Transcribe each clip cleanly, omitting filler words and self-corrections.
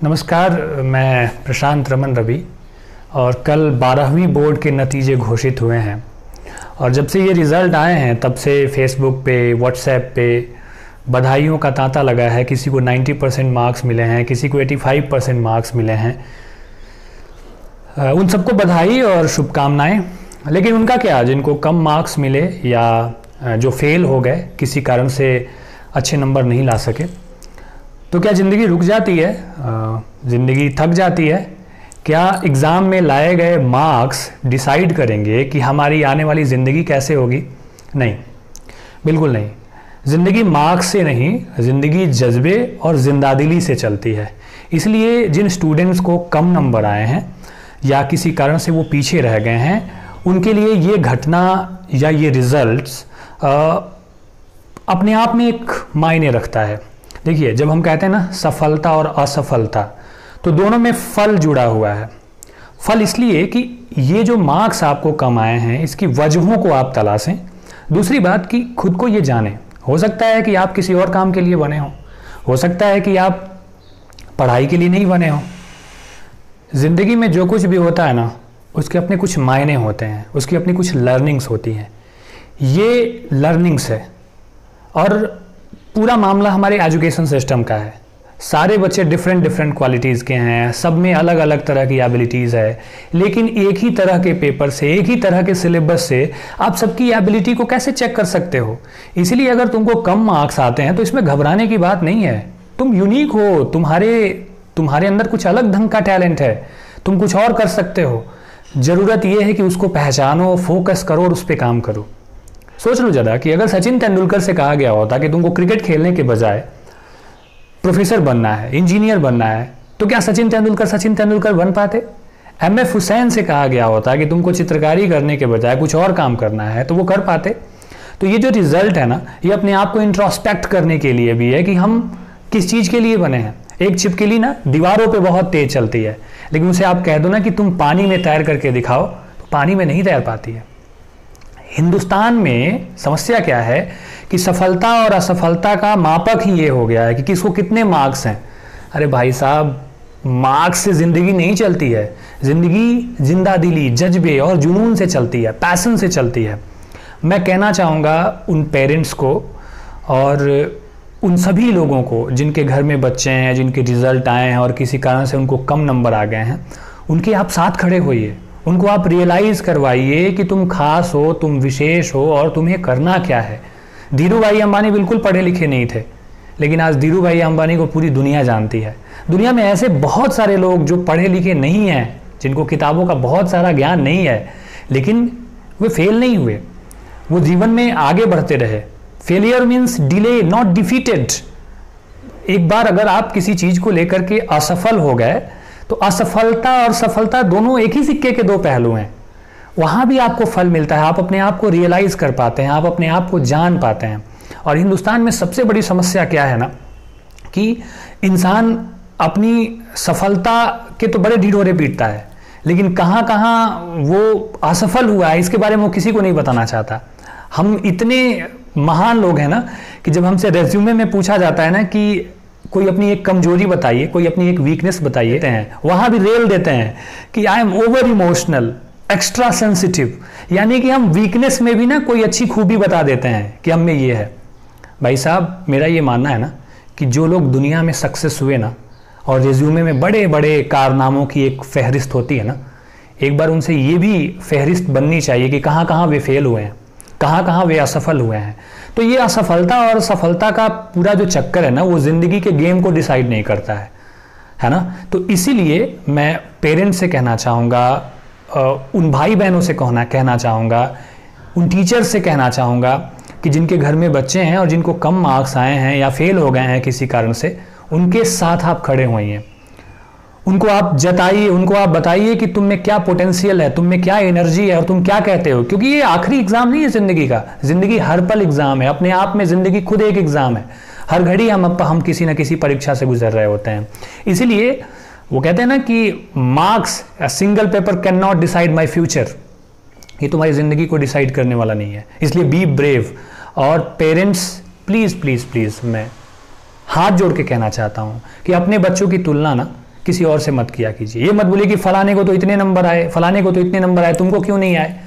नमस्कार, मैं प्रशांत रमन रवि और कल 12वीं बोर्ड के नतीजे घोषित हुए हैं और जब से ये रिज़ल्ट आए हैं तब से फेसबुक पे, व्हाट्सएप पे बधाइयों का तांता लगा है। किसी को 90% मार्क्स मिले हैं, किसी को 85% मार्क्स मिले हैं। उन सबको बधाई और शुभकामनाएं। लेकिन उनका क्या, जिनको कम मार्क्स मिले या जो फेल हो गए, किसी कारण से अच्छे नंबर नहीं ला सके, तो क्या ज़िंदगी रुक जाती है? ज़िंदगी थक जाती है? क्या एग्ज़ाम में लाए गए मार्क्स डिसाइड करेंगे कि हमारी आने वाली ज़िंदगी कैसे होगी? नहीं, बिल्कुल नहीं। ज़िंदगी मार्क्स से नहीं, ज़िंदगी जज्बे और जिंदादिली से चलती है। इसलिए जिन स्टूडेंट्स को कम नंबर आए हैं या किसी कारण से वो पीछे रह गए हैं, उनके लिए ये घटना या ये रिज़ल्ट्स अपने आप में एक मायने रखता है। देखिए, जब हम कहते हैं ना सफलता और असफलता, तो दोनों में फल जुड़ा हुआ है। फल इसलिए कि ये जो मार्क्स आपको कम आए हैं, इसकी वजहों को आप तलाशें। दूसरी बात कि खुद को ये जानें। हो सकता है कि आप किसी और काम के लिए बने हो सकता है कि आप पढ़ाई के लिए नहीं बने हो। ज़िंदगी में जो कुछ भी होता है ना, उसके अपने कुछ मायने होते हैं, उसकी अपनी कुछ लर्निंग्स होती हैं। ये लर्निंग्स है और पूरा मामला हमारे एजुकेशन सिस्टम का है। सारे बच्चे डिफरेंट क्वालिटीज़ के हैं, सब में अलग अलग तरह की एबिलिटीज़ है, लेकिन एक ही तरह के पेपर से, एक ही तरह के सिलेबस से आप सबकी एबिलिटी को कैसे चेक कर सकते हो? इसलिए अगर तुमको कम मार्क्स आते हैं तो इसमें घबराने की बात नहीं है। तुम यूनिक हो, तुम्हारे अंदर कुछ अलग ढंग का टैलेंट है, तुम कुछ और कर सकते हो। ज़रूरत यह है कि उसको पहचानो, फोकस करो और उस पर काम करो। सोच लो ज़रा कि अगर सचिन तेंदुलकर से कहा गया होता कि तुमको क्रिकेट खेलने के बजाय प्रोफेसर बनना है, इंजीनियर बनना है, तो क्या सचिन तेंदुलकर बन पाते? एमएफ हुसैन से कहा गया होता कि तुमको चित्रकारी करने के बजाय कुछ और काम करना है, तो वो कर पाते? तो ये जो रिजल्ट है ना, ये अपने आप को इंट्रोस्पेक्ट करने के लिए भी है कि हम किस चीज़ के लिए बने हैं। एक छिपकली ना दीवारों पर बहुत तेज चलती है, लेकिन उसे आप कह दो ना कि तुम पानी में तैर करके दिखाओ, तो पानी में नहीं तैर पाती है। हिंदुस्तान में समस्या क्या है कि सफलता और असफलता का मापक ही ये हो गया है कि किसको कितने मार्क्स हैं। अरे भाई साहब, मार्क्स से ज़िंदगी नहीं चलती है। ज़िंदगी जिंदादिली, जज्बे और जुनून से चलती है, पैशन से चलती है। मैं कहना चाहूँगा उन पेरेंट्स को और उन सभी लोगों को जिनके घर में बच्चे हैं, जिनके रिज़ल्ट आए हैं और किसी कारण से उनको कम नंबर आ गए हैं, उनके आप साथ खड़े होइए। उनको आप रियलाइज़ करवाइए कि तुम खास हो, तुम विशेष हो और तुम्हें करना क्या है। धीरू भाई अंबानी बिल्कुल पढ़े लिखे नहीं थे, लेकिन आज धीरू भाई अंबानी को पूरी दुनिया जानती है। दुनिया में ऐसे बहुत सारे लोग जो पढ़े लिखे नहीं हैं, जिनको किताबों का बहुत सारा ज्ञान नहीं है, लेकिन वे फेल नहीं हुए, वो जीवन में आगे बढ़ते रहे। Failure means delay, not defeated. एक बार अगर आप किसी चीज़ को लेकर के असफल हो गए, तो असफलता और सफलता दोनों एक ही सिक्के के दो पहलू हैं। वहाँ भी आपको फल मिलता है, आप अपने आप को रियलाइज़ कर पाते हैं, आप अपने आप को जान पाते हैं। और हिंदुस्तान में सबसे बड़ी समस्या क्या है ना, कि इंसान अपनी सफलता के तो बड़े ढिढोरे पीटता है, लेकिन कहाँ कहाँ वो असफल हुआ है इसके बारे में वो किसी को नहीं बताना चाहता। हम इतने महान लोग हैं ना कि जब हमसे रेज्यूमे में पूछा जाता है ना कि कोई अपनी एक कमजोरी बताइए, कोई अपनी एक वीकनेस बताइए, वहां भी रेल देते हैं कि I am over emotional, extra sensitive. यानी कि हम वीकनेस में भी ना कोई अच्छी खूबी बता देते हैं कि हम में ये है। भाई साहब, मेरा ये मानना है ना कि जो लोग दुनिया में सक्सेस हुए ना, और रिज्यूमे में बड़े बड़े कारनामों की एक फहरिस्त होती है ना, एक बार उनसे ये भी फहरिस्त बननी चाहिए कि कहाँ कहाँ वे फेल हुए हैं, कहाँ कहाँ वे असफल हुए हैं। तो ये असफलता और सफलता का पूरा जो चक्कर है ना, वो ज़िंदगी के गेम को डिसाइड नहीं करता है ना। तो इसीलिए मैं पेरेंट्स से कहना चाहूँगा, उन भाई बहनों से कहना चाहूँगा, उन टीचर्स से कहना चाहूँगा कि जिनके घर में बच्चे हैं और जिनको कम मार्क्स आए हैं या फेल हो गए हैं किसी कारण से, उनके साथ आप खड़े होइए। उनको आप जताइए, उनको आप बताइए कि तुम में क्या पोटेंशियल है, तुम में क्या एनर्जी है और तुम क्या कहते हो। क्योंकि ये आखिरी एग्जाम नहीं है ज़िंदगी का, ज़िंदगी हर पल एग्जाम है। अपने आप में ज़िंदगी खुद एक एग्जाम है। हर घड़ी हम किसी न किसी परीक्षा से गुजर रहे होते हैं। इसीलिए वो कहते हैं ना कि marks, a single paper can not decide my future. ये तुम्हारी ज़िंदगी को डिसाइड करने वाला नहीं है। इसलिए बी ब्रेव। और पेरेंट्स, प्लीज़ प्लीज़ प्लीज़ मैं हाथ जोड़ के कहना चाहता हूँ कि अपने बच्चों की तुलना ना किसी और से मत किया कीजिए। ये मत बोलिए कि फलाने को तो इतने नंबर आए, फलाने को तो इतने नंबर आए, तुमको क्यों नहीं आए।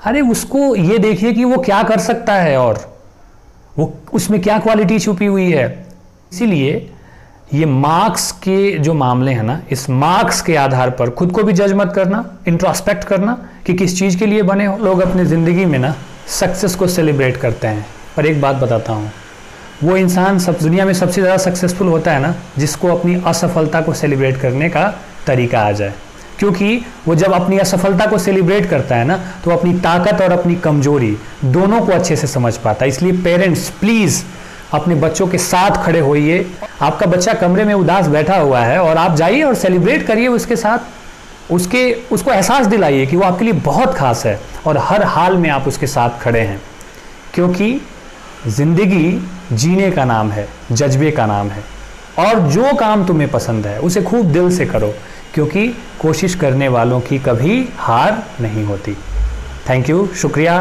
अरे उसको ये देखिए कि वो क्या कर सकता है और वो उसमें क्या क्वालिटी छुपी हुई है। इसीलिए ये मार्क्स के जो मामले हैं ना, इस मार्क्स के आधार पर खुद को भी जज मत करना, इंट्रोस्पेक्ट करना कि किस चीज़ के लिए बने हो। लोग अपनी ज़िंदगी में ना सक्सेस को सेलिब्रेट करते हैं, पर एक बात बताता हूँ, वो इंसान सब दुनिया में सबसे ज़्यादा सक्सेसफुल होता है ना जिसको अपनी असफलता को सेलिब्रेट करने का तरीका आ जाए। क्योंकि वो जब अपनी असफलता को सेलिब्रेट करता है ना तो अपनी ताकत और अपनी कमजोरी दोनों को अच्छे से समझ पाता है। इसलिए पेरेंट्स प्लीज़ अपने बच्चों के साथ खड़े होइए। आपका बच्चा कमरे में उदास बैठा हुआ है और आप जाइए और सेलिब्रेट करिए उसके साथ, उसको एहसास दिलाइए कि वो आपके लिए बहुत खास है और हर हाल में आप उसके साथ खड़े हैं। क्योंकि ज़िंदगी जीने का नाम है, जज्बे का नाम है, और जो काम तुम्हें पसंद है उसे खूब दिल से करो, क्योंकि कोशिश करने वालों की कभी हार नहीं होती। थैंक यू, शुक्रिया।